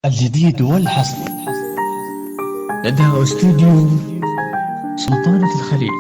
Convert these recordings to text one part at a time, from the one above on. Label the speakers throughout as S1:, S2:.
S1: الجديد والحصري لدى استوديو سلطانة الخليج.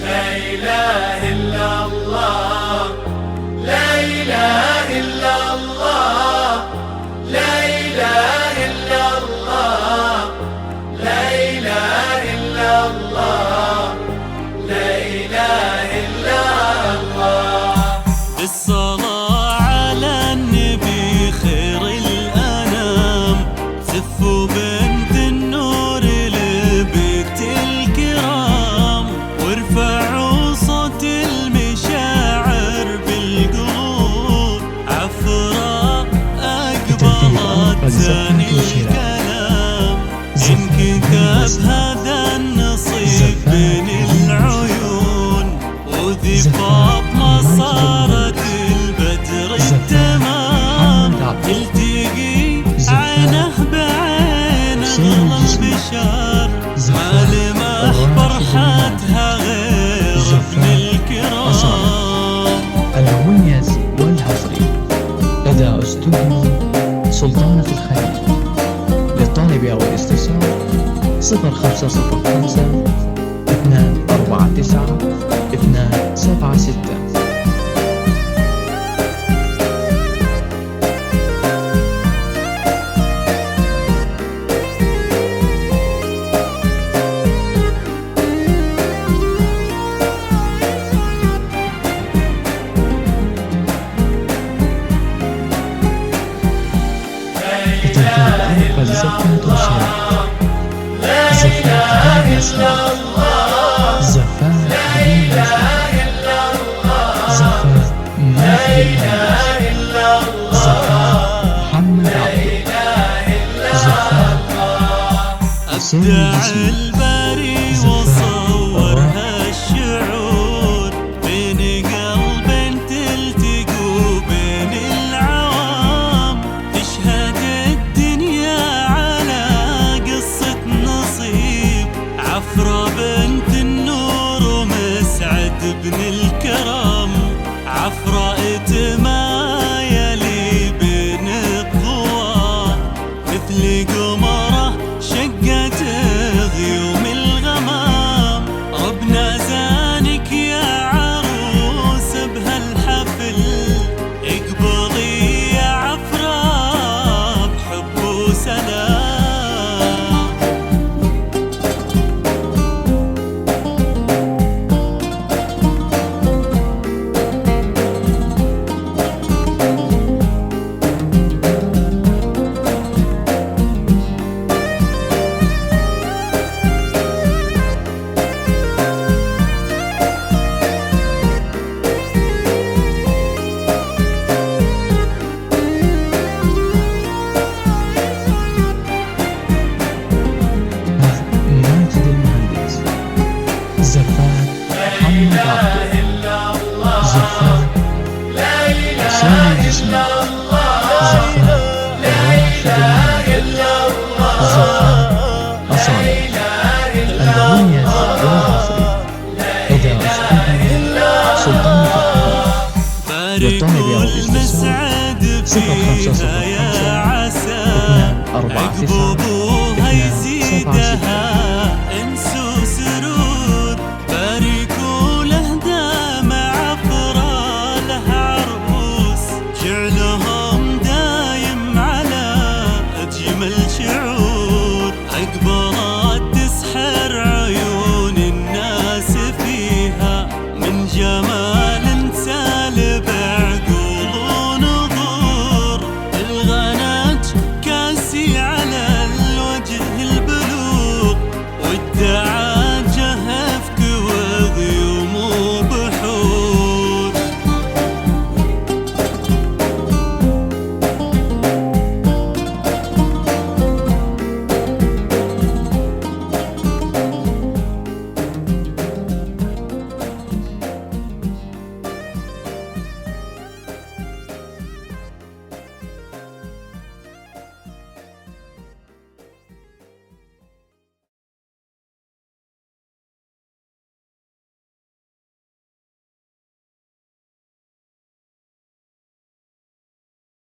S2: لا إله إلا الله، لا إله إلا الله، لا إله إلا الله، لا إله إلا الله، لا إله إلا الله.
S3: بالصلاة على النبي خير الأنام، سفوا بنت النور لبيت الكرام، وارفعوا صوت المشاعر بالقلوب، عفراء أقبلت ثاني الكلام، انكتب هذا النصيب بين العيون، وذي فاطمة صارت البدر التمام، تلتقي عينه بعين غلا البشر، ما لمح فرحتها غير ابن الكرام.
S1: المميز والحصري لدى استوديو سلطانة الخليج. للطالب أو الاستفسار 0505 249 276. زفات وشراء، زفات بين أسماء، زفات بين أسماء، زفات ماهر المهندس، زفات محمد عبده، زفات
S3: أبدع الباري وصور هالشعور، بين قلب تلتقوا بين العوام، تشهد الدنيا على قصة نصيب، عفرة بنت النور ومسعد بن الكرم، عفرة ما يلي بين الضوى، مثل قمره شقت غيوم الغمام، ربنا زانك يا عروس بهالحفل، اقبضي يا عفرة بحب وسلام.
S1: ماجد المهندس، زفات محمد عبده، زفات حسين الجسمي، زفات راشد المهندس، زفات أصالة. المميز والحصري لدى استوديو سلطانة الخليج. للطالب أو الاستفسار 0505 249 276.